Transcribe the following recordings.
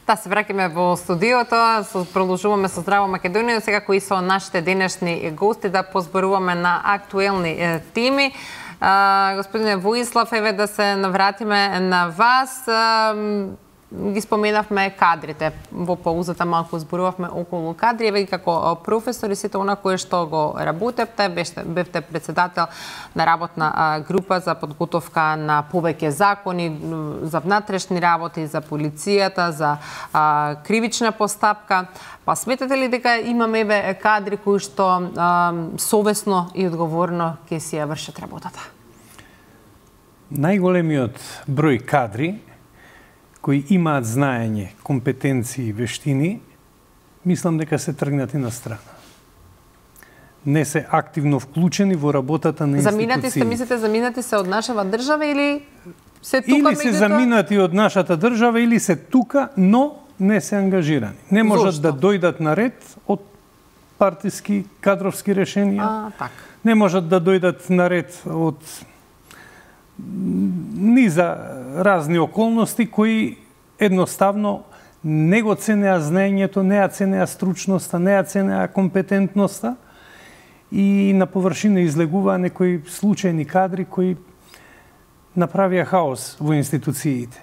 Да, се враќаме во студиото, продолжуваме со Здраво Македонија, секако и со нашите денешни гости да позборуваме на актуелни теми. Господине Воислав, еве да се навратиме на вас. Ги споменавме кадрите. Во паузата малку зборувавме околу кадри. Еве како професор и сите она кои што го работевте, бевте председател на работна група за подготовка на повеќе закони за внатрешни работи, за полицијата, за кривична постапка. Па сметате ли дека имаме еве кадри кои што совесно и одговорно ќе си ја вршат работата? Најголемиот број кадри кои имаат знаење, компетенции и вештини, мислам дека се тргнати на страна. Не се активно вклучени во работата на институциите. Заминати сте, мислите, заминати се од нашава држава или се тука или се заминати од нашата држава, или се тука, но не се ангажирани. Не можат да дојдат на ред од партиски кадровски решенија. Не можат да дојдат на ред од низа разни околности кои едноставно не го ценеа знаењето, не ја ценеа стручноста, не ја ценеа компетентноста и на површина излегуваа некои случајни кадри кои направија хаос во институциите.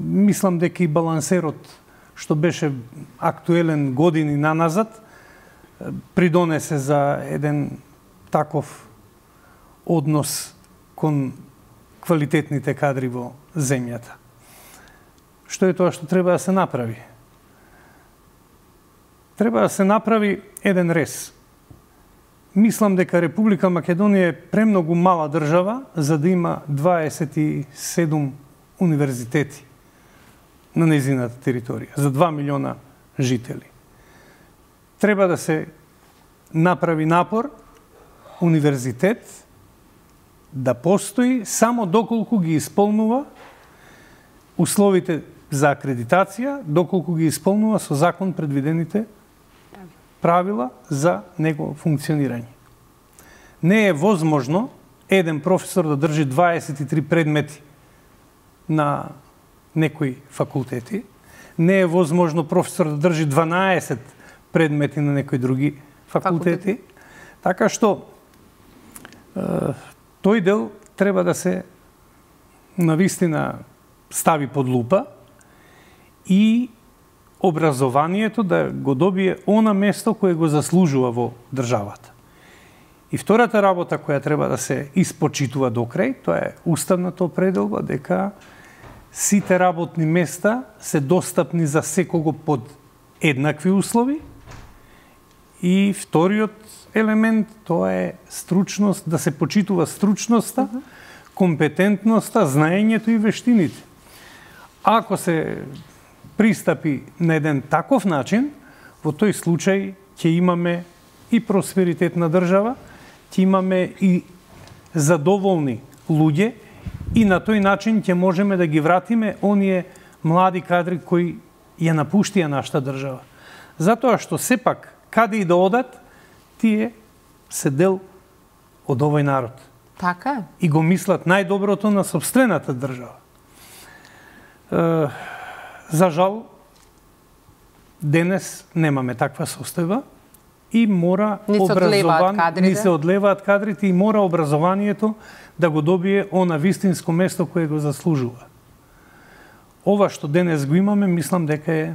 Мислам дека и балансерот што беше актуелен години наназад придонесе за еден таков однос кон квалитетните кадри во земјата. Што е тоа што треба да се направи? Треба да се направи еден рез. Мислам дека Република Македонија е премногу мала држава за да има 27 универзитети на нејзината територија, за 2 милиона жители. Треба да се направи напор универзитет да постои само доколку ги исполнува условите за акредитација, доколку ги исполнува со закон предвидените правила за негово функционирање. Не е возможно еден професор да држи 23 предмети на некои факултети, не е возможно професор да држи 12 предмети на некои други факултети. Така што тој дел треба да се навистина стави под лупа и образованието да го добие она место кое го заслужува во државата. И втората работа која треба да се испочитува до крај, тоа е уставната определба дека сите работни места се достапни за секого под еднакви услови. И вториот елемент, тоа е стручност, да се почитува стручноста, компетентноста, знаењето и вештините. Ако се пристапи на еден таков начин, во тој случај ќе имаме и просперитетна држава, ќе имаме и задоволни луѓе и на тој начин ќе можеме да ги вратиме оние млади кадри кои ја напуштија нашата држава. Затоа што сепак, каде и да одат, тие се дел од овој народ. Така е. И го мислат најдоброто на сопствената држава. За жал, денес немаме таква состојба и мора ни се одлеваат кадрите и мора образованието да го добие она вистинско место кое го заслужува. Ова што денес го имаме, мислам дека е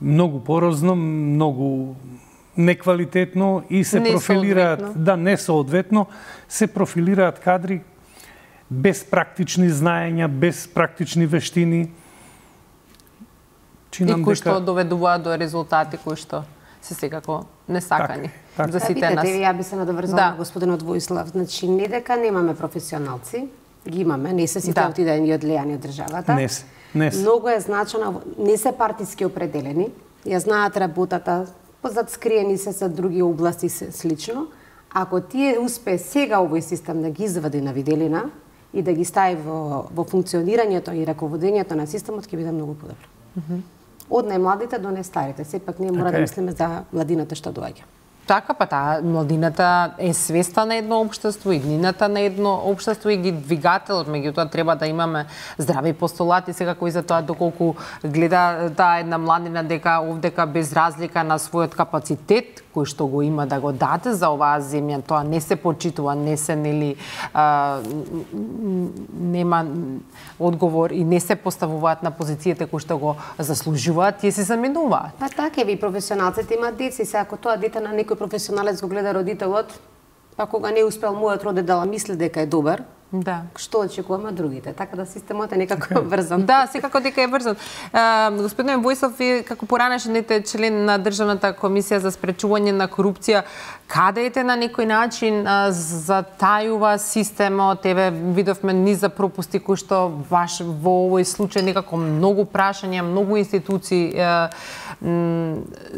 многу порозно, многу неквалитетно и се профилираат, несоодветно, се профилираат кадри без практични знаења, без практични вештини. И кои што доведуваат до резултати кои што се секако несакани за сите нас. Ја би се надоврзала на господинот Воислав. Значи, не дека немаме професионалци, ги имаме, не се сите отидени и одлејани од државата. Не се. Многу е значено, не се партиски определени, ја знаат работата, позад скриени се за други области слично. Ако тие успее сега овој систем да ги извади на виделина и да ги стави во функционирањето и раководењето на системот, ќе биде многу подобро. Од најмладите до најстарите, сепак ние мора да мислиме за младината што доаѓа. Така, па таа младината е свеста на едно општество, иднината на едно општество и ги двигател, меѓутоа треба да имаме здрави постулати, секако и за тоа доколку гледа таа една младина дека овдека без разлика на својот капацитет кој што го има да го даде за оваа земја, тоа не се почитува, не се нема одговор и не се поставуваат на позициите кои што го заслужуваат, тие се заменуваат. Па така е, ви професионалците имаат деца и се ако тоа дете на некој професионалец го гледа родителот, па кога не успел мојот родител да мисли дека е добар, да. Што очекуваме другите? Така да системот е некако врзан. Да, секако дека е врзан. Господин Војслав, вие како поранешен член на Државната комисија за спречување на корупција, кадеете на некој начин затајува системот? Еве видовме низ за пропусти кои што во овој случај некако многу прашања, многу институции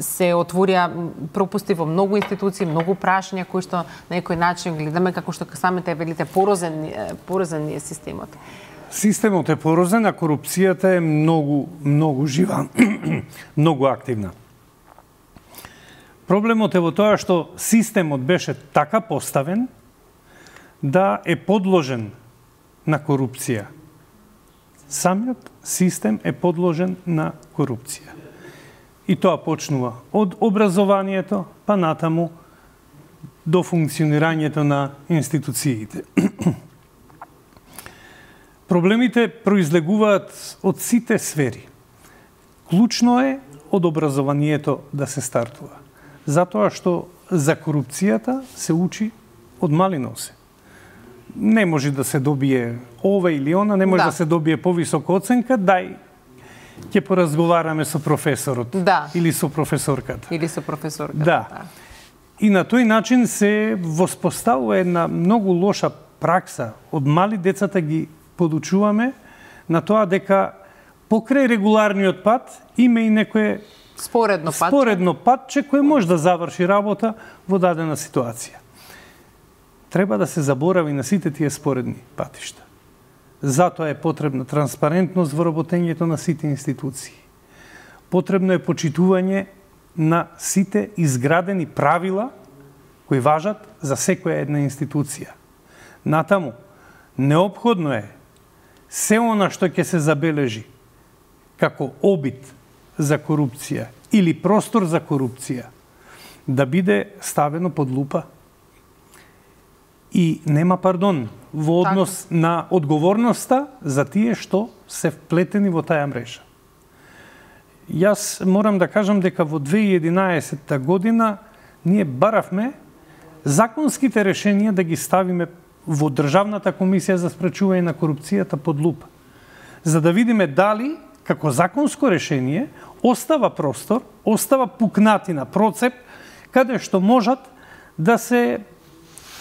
се отворија пропусти во многу институции, многу прашања кои што на некој начин гледаме како што самите велите порозен е системот. Системот е порозен, а корупцијата е многу жива, многу активна. Проблемот е во тоа што системот беше така поставен да е подложен на корупција. Самиот систем е подложен на корупција. И тоа почнува од образованието, па натаму до функционирањето на институциите. Проблемите произлегуваат од сите сфери. Клучно е од образованието да се стартува. Затоа што за корупцијата се учи од мали носе. Не може да се добие ова или она, не може да се добие повисока оценка, дај ќе поразговараме со професорот или со професорката. Или со професорката. Да. И на тој начин се воспоставува една многу лоша пракса. Од мали децата ги подучуваме на тоа дека покрај регуларниот пат има и некое споредно патче кој може да заврши работа во дадена ситуација. Треба да се заборави на сите тие споредни патишта. Затоа е потребна транспарентност во работењето на сите институции. Потребно е почитување на сите изградени правила кои важат за секоја една институција. Натаму, неопходно е се она што ќе се забележи како обид за корупција или простор за корупција да биде ставено под лупа. И нема пардон во однос на одговорноста за тие што се вплетени во таа мрежа. Јас морам да кажам дека во 2011 година ние баравме законските решенија да ги ставиме во Државната комисија за спречување на корупцијата под лупа, за да видиме дали како законско решение остава простор, остава пукнатина, процеп, каде што можат да се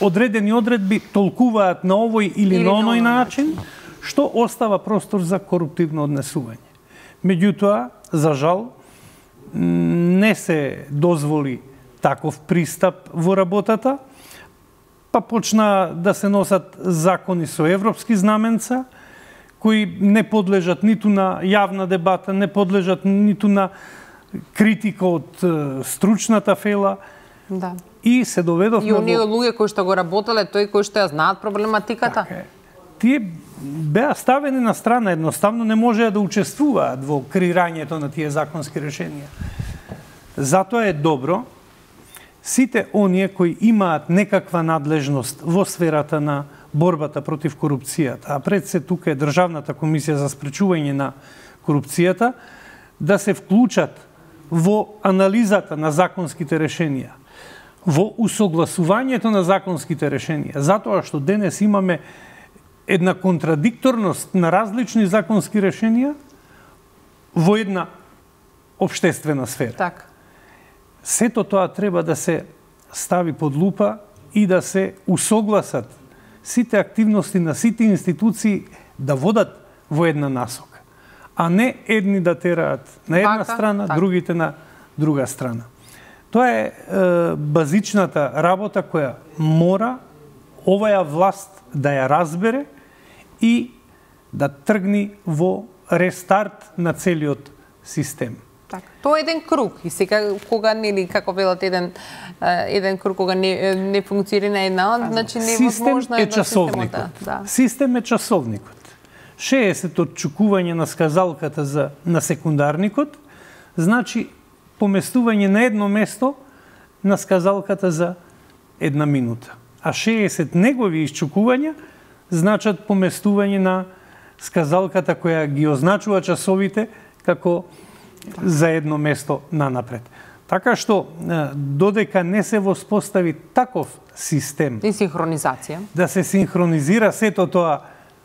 одредени одредби толкуваат на овој или на оној начин, што остава простор за коруптивно однесување. Меѓутоа, за жал, не се дозволи таков пристап во работата, па почна да се носат закони со европски знаменца, кои не подлежат ниту на јавна дебата, не подлежат ниту на критика од стручната фела. Да. И се доведовме и оние луѓе кои што го работеле, тој кои што ја знаат проблематиката. Така е. Тие беа ставени на страна, едноставно не можеа да учествуваат во креирањето на тие законски решенија. Затоа е добро сите оние кои имаат некаква надлежност во сферата на борбата против корупцијата, а пред се тука е Државната комисија за спречување на корупцијата, да се вклучат во анализата на законските решенија, во усогласувањето на законските решенија, затоа што денес имаме една контрадикторност на различни законски решенија во една општествена сфера. Так. Сето тоа треба да се стави под лупа и да се усогласат сите активности на сите институции да водат во една насока, а не едни да тераат на една страна, другите на друга страна. Тоа е базичната работа која мора оваа власт да ја разбере и да тргни во рестарт на целиот систем. Така. Тоа е еден круг и сега кога нели како велат еден круг кога не функционира една, значи невозможно е да часовникот. Систем е часовникот. 60 отчукување на сказалката на секундарникот значи поместување на едно место на сказалката за една минута. А 60 негови исчукувања значат поместување на сказалката која ги означува часовите како за едно место нанапред. Така што, додека не се воспостави таков систем... И синхронизација. Да се синхронизира сето тоа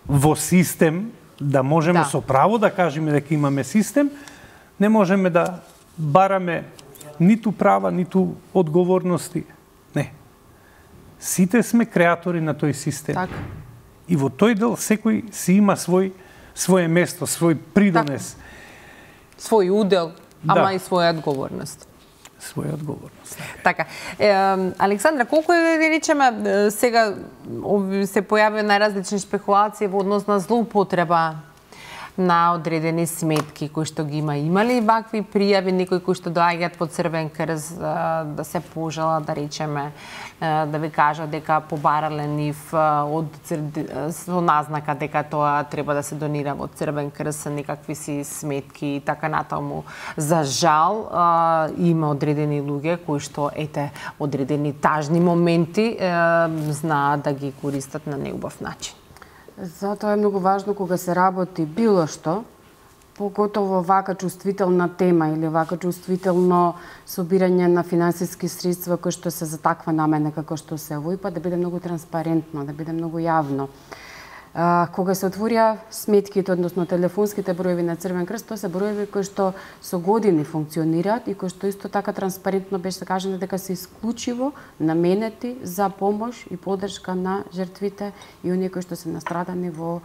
во систем, да можеме со право да кажеме дека имаме систем, не можеме да бараме ниту права, ниту одговорности. Не. Сите сме креатори на тој систем. Така. И во тој дел секој си има свое место, свој придонес. Так. Свој удел, ама и своја одговорност. Своја одговорност. Така. Александра, колку е, да речеме, сега се појавија најразлични спекулации во однос на злоупотреба на одредени сметки кои што ги има. Има ли вакви пријави, некои кои што доаѓаат во Црвен крст да се пожала, да речеме, да ви кажат дека побарале нив со назнака дека тоа треба да се донира во Црвен крст, некакви си сметки и така натаму. За жал, има одредени луѓе кои што, одредени тажни моменти знаат да ги користат на неубав начин. Затоа е многу важно кога се работи било што, поготово вака чувствителна тема или вака чувствително собирање на финансиски средства кои што се за таква намена како што се овој пат, да биде многу транспарентно, да биде многу јавно. Кога се отворија сметките, односно телефонските броеви на Црвен крст, тоа се броеви кои што со години функционираат и кои што исто така транспарентно беше кажано дека се исклучиво наменети за помош и поддршка на жртвите и оние кои што се настрадани во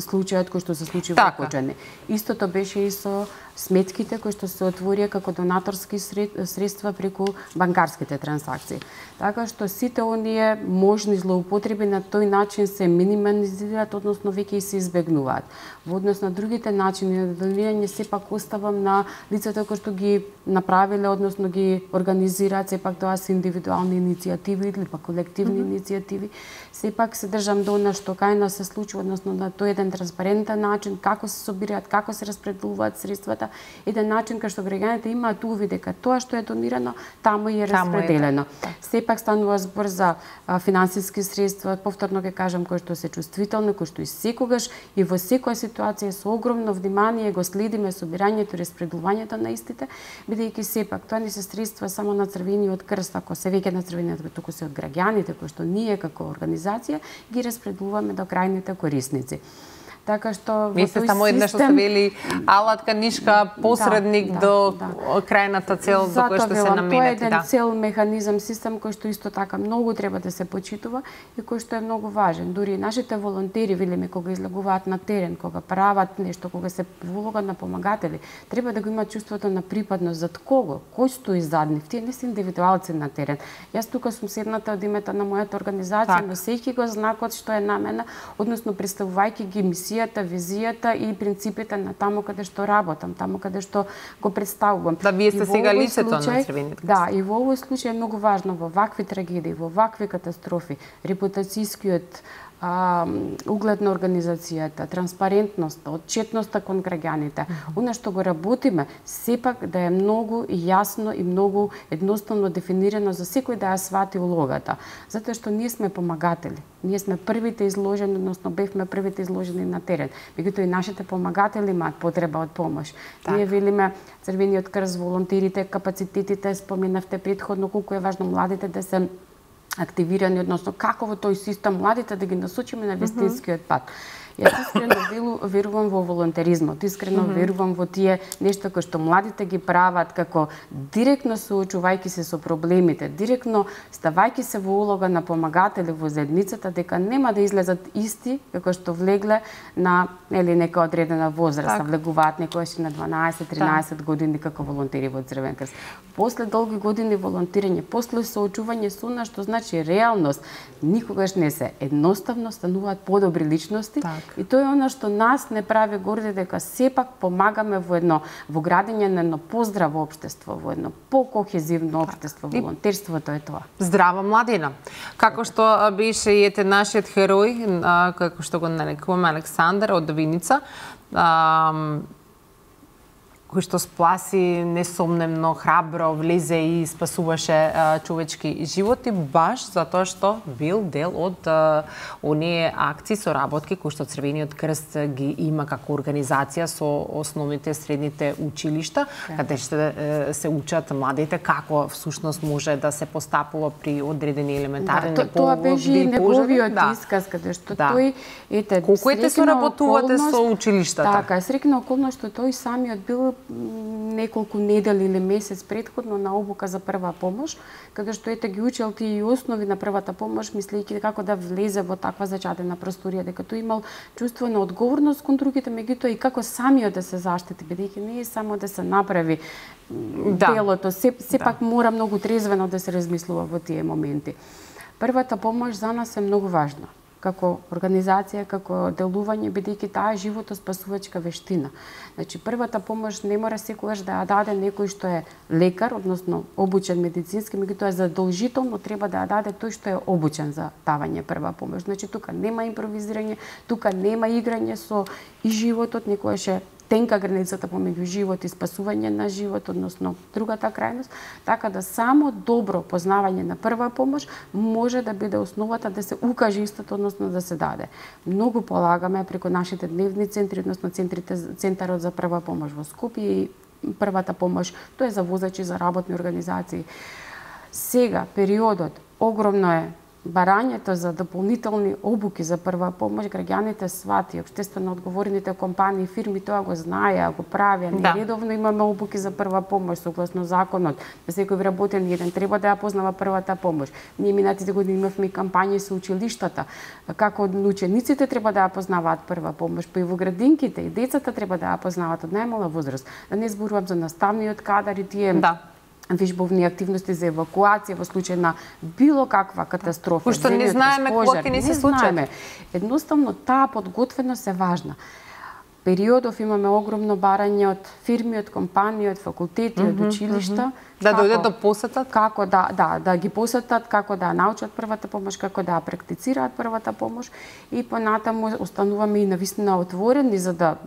случајот кој што се случи во Кочани. Истото беше и со сметките кои што се отворија како донаторски средства преку банкарските трансакции. Така што сите оние можни злоупотреби на тој начин се минимализираат, односно веќе и се избегнуваат. Во однос на другите начини на донирање сепак оставам на лицата кои што ги направиле, односно ги организираат, сепак тоа се индивидуални иницијативи или па колективни иницијативи. Сепак се држам до она што кај нас се случува, односно на тој еден транспарентен начин, како се собираат, како се распределуваат средствата, еден начин кај што граѓаните имаат увид дека тоа што е донирано, таму е распределено. Сепак станува збор за финансиски средства, повторно ќе кажам, кои што се чувствителни, кои што и секогаш и во секоја ситуација со огромно внимание го следиме собирањето и распределувањето на истите, бидејќи сепак тоа не се средства само на Црвениот крст, ако се веќе на Црвениот крст, туку се од граѓаните кои што ние како организација ги распределуваме до крајните корисници. Така што ви сте само една што се вели алатка, нишка, посредник до крајната цел до која што се наменети. Тоа е еден цел механизам, систем кој што исто така многу треба да се почитува и кој што е многу важен. Дури нашите волонтери, велиме, кога излегуваат на терен, кога прават нешто, кога се во улога на помагатели, треба да го имаат чувството на припадност зад кого, кој стои зад нив. Тие не се индивидуалци на терен. Јас тука сум седната од името на мојата организација, носејќи го знакот што е намена, односно представувајќи ги мисијата, визијата и принципите на таму каде што работам, таму каде што го представувам. Да, вие сте сега лицето на Црвениот крст. Да, и во овој случај е многу важно во вакви трагедии, во вакви катастрофи, репутацијскиот углед на организацијата, транспарентноста, отчетноста кон граѓаните. Она што го работиме, сепак да е многу јасно и многу едноставно дефинирано за секој да ја свати улогата. Затоа што ние сме помагатели. Ние сме првите изложени, односно бевме првите изложени на терен. Меѓутоа и нашите помагатели имаат потреба од помош. Ние велиме Црвениот крст, волонтерите, капацитетите, споменавте претходно колку е важно младите да се активирани, односно како во тој систем младите да ги насочиме на вистинскиот пат. Јас искрено верувам во волонтеризмот, искрено верувам во тие нешто кои што младите ги прават како директно соочувајќи се со проблемите, директно ставајќи се во улога на помагатели во заедницата, дека нема да излезат исти како што влегле на нека одредена возраст, влегуваат некојаш на 12-13 години како волонтери во Црвен крст. После долги години волонтирање, после соочување со она што значи реалност, никогаш не се едноставно стануваат подобри личности И тоа е она што нас не прави горди, дека сепак помагаме во градење на едно поздраво општество, во едно покохезивно општество. Волонтерството е тоа. Здрава младина. Како што беше и ете нашиот херој, како што го нарекуваме Александар од Виница, кој што спласи несомнемно храбро влезе и спасуваше човечки животи баш затоа што бил дел од оние акции, соработки кои што Црвениот крст ги има како организација со основните средните училишта, каде ще се учат младите како всушност може да се постапува при одредени елементарни Тоа беше и неговиот исказ, каде што тој колку ете соработувате со училиштата? Така, среќна околност што тој самиот бил неколку недели или месец претходно на обука за прва помош, каде што ги учел тие и основи на првата помош, мислејќи како да влезе во таква зачатена просторија, дека тој имал чувство на одговорност кон другите, меѓутоа и како самиот да се заштити, бидејќи не е само да се направи делото, сепак мора многу трезвено да се размислува во тие моменти. Првата помош за нас е многу важна како организација, како делување, бидејќи таа е животоспасувачка вештина. Значи, првата помош не мора секогаш да ја даде некој што е лекар, односно обучен медицински, меѓутоа задолжително треба да ја даде тој што е обучен за давање прва помош. Значи, тука нема импровизирање, тука нема играње со и животот, некојаш е тенка границата помеѓу живот и спасување на живот, односно другата крајност, така да само добро познавање на прва помош може да биде основата да се укаже истото, односно да се даде. Многу полагаме преку нашите дневни центри, односно Центарот за прва помош во Скопје и првата помош, тоа е за возачи, за работни организации. Сега, периодот, огромно е барањето за дополнителни обуки за прва помош, граѓаните свати, општествено одговорните компании, фирми тоа го знаеа, го правеа. Нередовно имаме обуки за прва помош согласно законот. На секој вработен еден треба да ја познава првата помош. Ние минатите години имавме кампањи со училиштата, како учениците треба да ја познаваат прва помош, па и во градинките и децата треба да ја познаваат од најмала возраст. Да не зборувам за наставниот кадар и тие вежбовни активности за евакуација во случај на било каква катастрофа. Што не знаеме кога ќе ни се случи. Едноставно таа подготвеност е важна. Периодов имаме огромно барање од фирми, од компании, од факултети, од училишта. Да дојдат да посетат? Како да ги посетат, како да научат првата помош, како да практицираат првата помош и понатаму остануваме и навистина отворени за да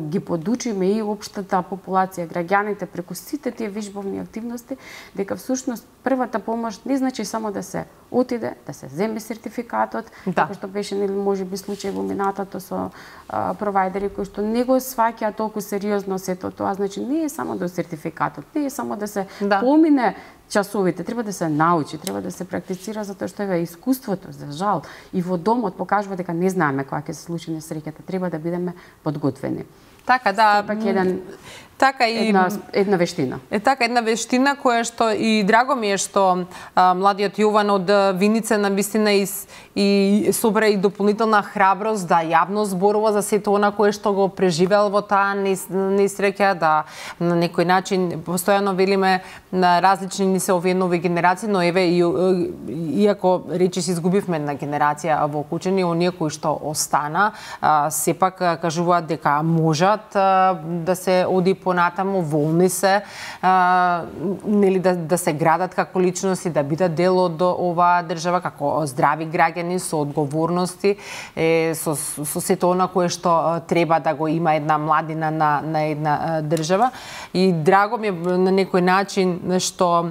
ги подучиме и општата популација, граѓаните преку сите тие вежбовни активности, дека всушност првата помош не значи само да се отиде, да се земе сертификатот, како што беше можеби случај во минатото со провајдери кои што не го сваќаат толку сериозно сето тоа, значи не е само до сертификатот, не е само да се помине часовите, треба да се научи, треба да се практицира, затоа што е искуството, за жал, и во домот покажува дека не знаеме кога ќе се случи несреќата, треба да бидеме подготвени. Така, да. Така и една вештина. Така една вештина која што и драго ми е што младиот Јован од Виница навистина и собра и дополнителна храброст да јавно зборува за сето она кое што го преживел во таа несреќа, да на некој начин постојано велиме на различни ни се овие нови генерации, но еве иако речиси изгубивме една генерација во Кучани, оние кои што остана сепак кажуваат дека можат да се оди понатаму, волни се, нели да се градат како личности, да бидат дел од оваа држава како здрави граѓани со одговорности, со сето она кое што треба да го има една младина на една држава. И драго ми е на некој начин што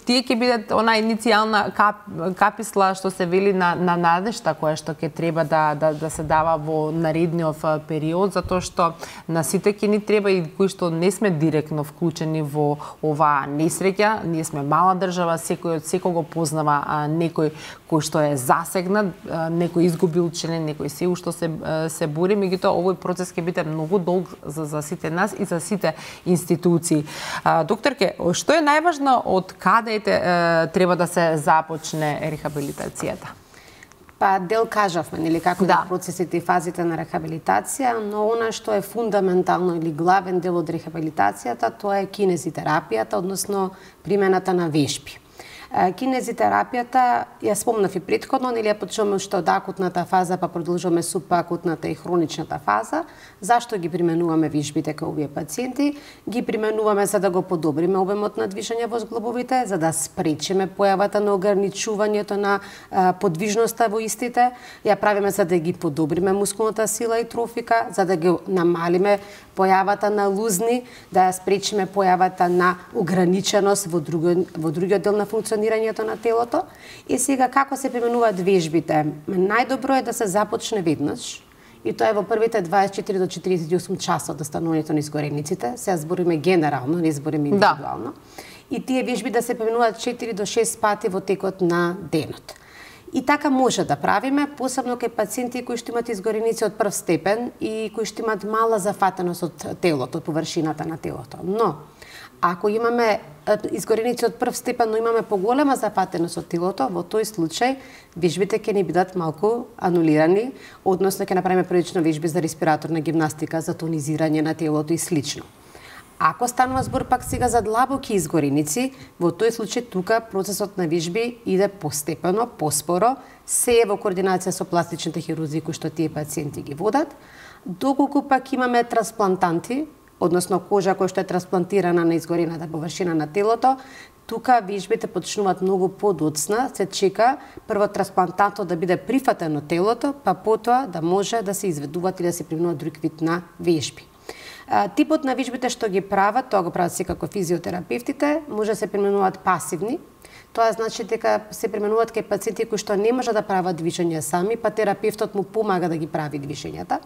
тие ќе бидат она иницијална каписла што се вели на надежта која што ќе треба да се дава во наредниот период, затоа што на сите ќе ни треба и кои што не сме директно вклучени во оваа несреќа. Ние сме мала држава, секој од секого познава некој кој што е засегнат, некој изгубил член, некој се уште се бори, меѓутоа овој процес ќе биде многу долг за сите нас и за сите институции. Докторке, што е најважно од каде треба да се започне рехабилитацијата? Па дел кажавме, нели како да процесите и фазите на рехабилитација, но она што е фундаментално или главен дел од рехабилитацијата, тоа е кинезитерапијата, односно примената на вежби. Кинезитерапијата ја спомнав и претходно, нели ја почнуваме уште од акутната фаза, па продолжуваме субакутната и хроничната фаза. Зашто ги применуваме вежбите кај овие пациенти? Ги применуваме за да го подобриме обемот на движење во зглобовите, за да спречиме појавата на ограничувањето на подвижноста во истите. Ја правиме за да ги подобриме мускулната сила и трофика, за да ги намалиме појавата на лузни, да ја спречиме појавата на ограниченост во другиот дел на функционирањето на телото. И сега како се применуваат вежбите? Најдобро е да се започне веднаш, и тоа е во првите 24 до 48 часа од настанувањето на изгорениците. Сега збориме генерално, не збориме индивидуално. И тие вежби да се применуваат 4 до 6 пати во текот на денот. И така може да правиме, посебно кај пациенти кои што имат изгореници од прв степен и кои што имат мала зафатеност од телото, од површината на телото. Но, ако имаме изгореници од прв степен, но имаме поголема зафатеност од телото, во тој случај вежбите ќе ни бидат малку анулирани, односно ќе направиме прилично вежби за респираторна гимнастика, за тонизирање на телото и слично. Ако станува збор пак сега за длабоки изгореници, во тој случај тука процесот на вежби иде постепено, поспоро, се е во координација со пластичните хирурзи кои што тие пациенти ги водат, доколку пак имаме трансплантанти, односно кожа која што е трансплантирана на изгорената површина на телото, тука вежбите почнуваат многу подоцна, се чека прво трансплантантот да биде прифатен од телото, па потоа да може да се изведуваат или да се применуваат друг вид на вежби. Типот на вежбите што ги прават, тоа го прават секако физиотерапевтите, може да се применуваат пасивни. Тоа значи дека се применуваат кај пациенти кои што не може да прават движења сами, па терапевтот му помага да ги прави движењата.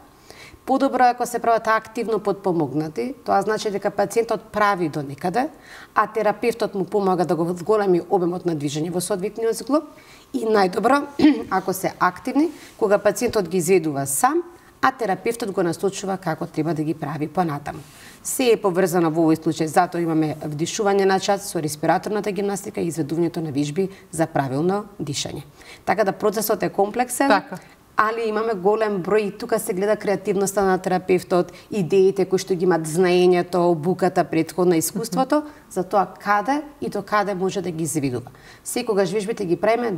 Подобро е ако се прават активно подпомогнати, тоа значи дека пациентот прави до некаде, а терапевтот му помага да го зголеми обемот на движење во соодветниот зглоб. И најдобро, ако се активни, кога пациентот ги изведува сам, а терапевтот го насочува како треба да ги прави понатаму. Се е поврзано во овој случај, затоа имаме вдишување на час со респираторната гимнастика и изведувањето на вежби за правилно дишање. Така да процесот е комплексен, али имаме голем број и тука се гледа креативноста на терапевтот, идеите кои што ги имат знаењето, обуката, претходно искуството, за тоа каде и до каде може да ги изведува. Секогаш вежбите ги правиме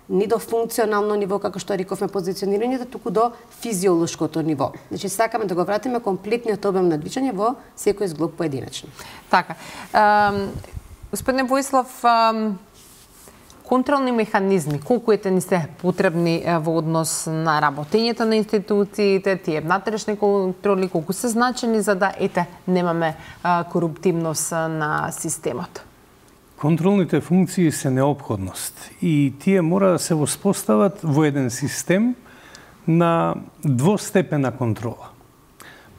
не до функционално ниво, како што рековме позиционирањето, туку до физиолошкото ниво. Значи, сакаме да го вратиме комплетниот обем на движење во секој зглоб поединечно. Така. Господине Воислав, контролни механизми, колку ни се потребни во однос на работењето на институциите, тие внатрешни контроли, колку се значени за да немаме коруптивност на системот? Контролните функции се неопходност и тие мора да се воспостават во еден систем на двостепена контрола.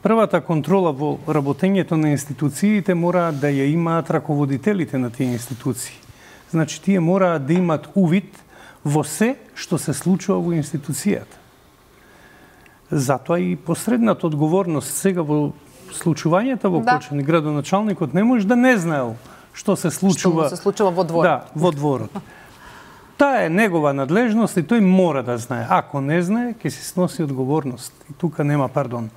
Првата контрола во работењето на институциите мора да ја имаат раководителите на тие институции. Значи, тие мораат да имат увид во се што се случува во институцијата. Затоа и посредната одговорност сега во случувањето во Кочани, градоначалникот не може да не знаел што се случува во дворот. Да, во дворот. Таа е негова надлежност и тој мора да знае. Ако не знае, ќе се сноси одговорност. И тука нема пардон.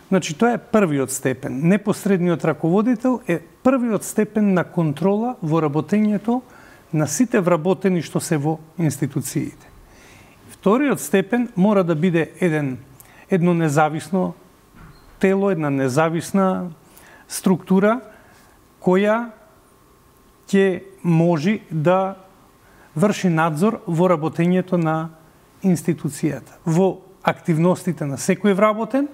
Значи, тоа е првиот степен. Непосредниот раководител е првиот степен на контрола во работењето на сите вработени што се во институциите. Вториот степен мора да биде едно независно тело, една независна структура која ќе може да врши надзор во работењето на институцијата, во активностите на секој вработен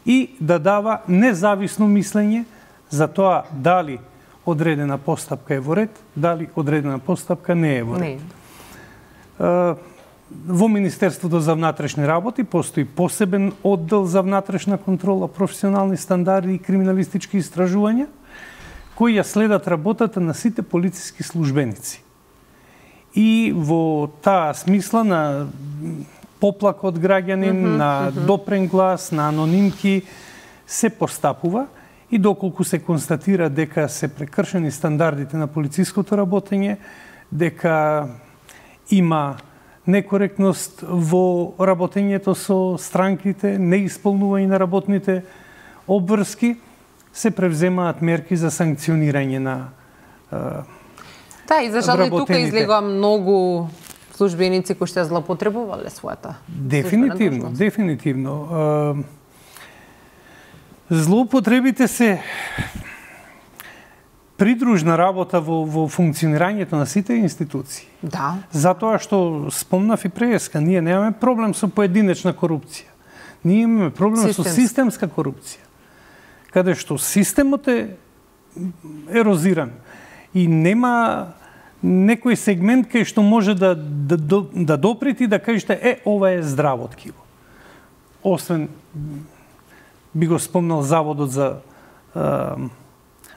и да дава независно мислење за тоа дали одредена постапка е во ред, дали одредена постапка не е во ред. Во Министерството за внатрешни работи постои посебен оддел за внатрешна контрола, професионални стандарди и криминалистички истражувања, кои ја следат работата на сите полициски службеници. И во таа смисла на поплак од граѓанин, на допрен глас, на анонимки, се постапува и доколку се констатира дека се прекршени стандардите на полициското работење, дека има некоректност во работењето со странките, неисполнување на работните обврски, се превземаат мерки за санкционирање на Да, и за жал и тука вработените. излегува многу службеници кои што злоупотребувале својата Дефинитивно, дефинитивно. Злоупотребите се придружна работа во функционирањето на сите институции. Да. Затоа што спомнав и преска, ние немаме проблем со поединечна корупција. Ние имаме проблем со системска корупција. Каде што системот е ерозиран и нема некој сегмент кај што може да доприти да кажете ова е здраво ткиво. Освен би го спомнал Заводот за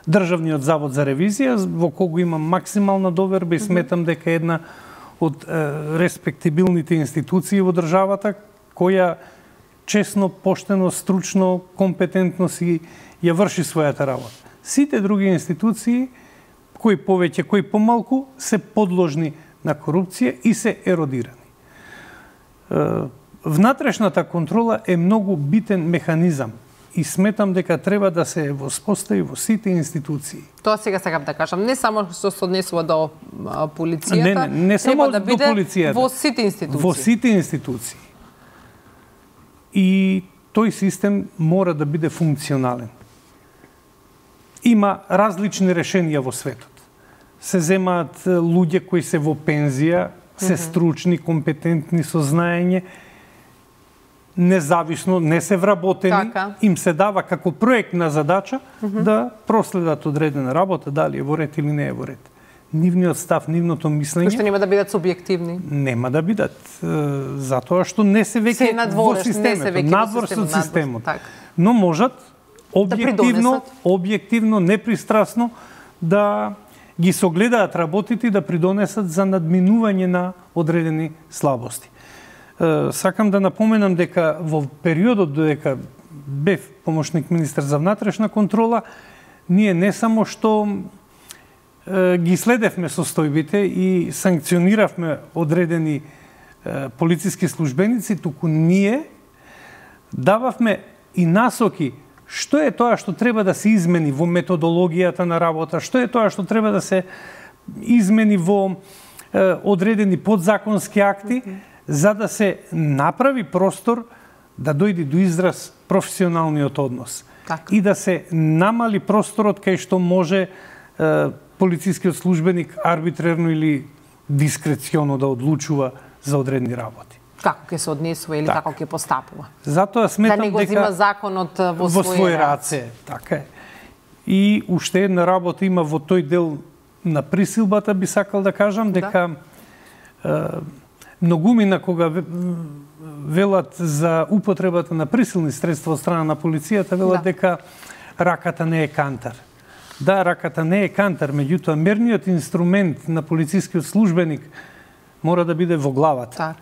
Државниот завод за ревизија, во кого има максимална доверба и сметам дека една од респектибилните институции во државата која честно, поштено, стручно, компетентно си ја врши својата работа. Сите други институции, кои повеќе, кои помалку, се подложни на корупција и се еродирани. Внатрешната контрола е многу битен механизам и сметам дека треба да се воспостави во сите институции. Тоа сега сакам да кажам, не само што се однесува до полицијата, не само да до полицијата. Во сите институции. Во сите институции. И тој систем мора да биде функционален. Има различни решенија во светот. Се земаат луѓе кои се во пензија, се стручни, компетентни, со знаење, независно, не се вработени, им се дава како проектна задача да проследат одредена работа, дали е во ред или не е во ред. Нивниот став, нивното мислење... Што нема да бидат субјективни? Нема да бидат, затоа што не се веќе во системот, надворс од системот. Но можат објективно, непристрасно да ги согледаат работите и да придонесат за надминување на одредени слабости. Сакам да напоменам дека во периодот додека бев помошник министар за внатрешна контрола, ние не само што ги следевме состојбите и санкциониравме одредени полициски службеници, туку ние дававме и насоки што е тоа што треба да се измени во методологијата на работа, што е тоа што треба да се измени во одредени подзаконски акти, за да се направи простор да дојде до израз професионалниот однос. И да се намали просторот кај што може полицискиот службеник арбитрерно или дискреционо да одлучува за одредени работи. Како ќе се однесува или како ќе постапува. Затоа сметам дека... Да не го зима законот во своје раце. Така е. И уште една работа има во тој дел на присилбата, би сакал да кажам, дека многумина кога велат за употребата на присилни средства од страна на полицијата, велат дека раката не е кантар. Да, раката не е кантар, меѓутоа мерниот инструмент на полицискиот службеник мора да биде во главата.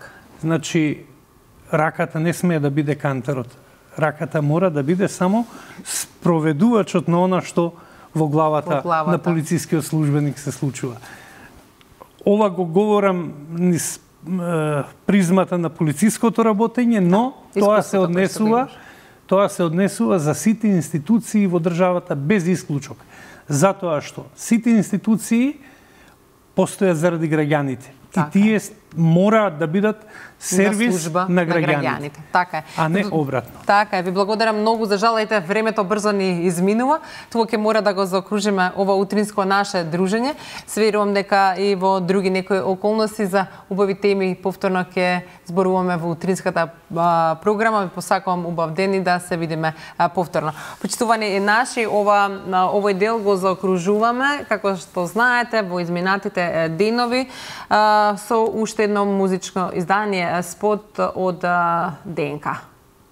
Значи, раката не смее да биде кантарот. Раката мора да биде само спроведувачот на она што во главата на полицискиот службеник се случува. Ова го говорам низ призмата на полициското работење, но тоа се однесува за сите институции во државата без исклучок. Затоа што сите институции постојат заради граѓаните. И тие мораат да бидат сервис на граѓаните. Така е. А не обратно. Така е. Ви благодарам многу. За жал, времето брзо ни изминува. Тука ќе мора да го заокружиме ова утринско наше дружење. Се верувам дека и во други некои околности за убави теми повторно ќе зборуваме во утринската програма. Ви посакувам убав ден и да се видиме повторно. Почитувани наши, овој дел го заокружуваме, како што знаете, во изминатите денови со уште едно музичко издание, спот од ДНК.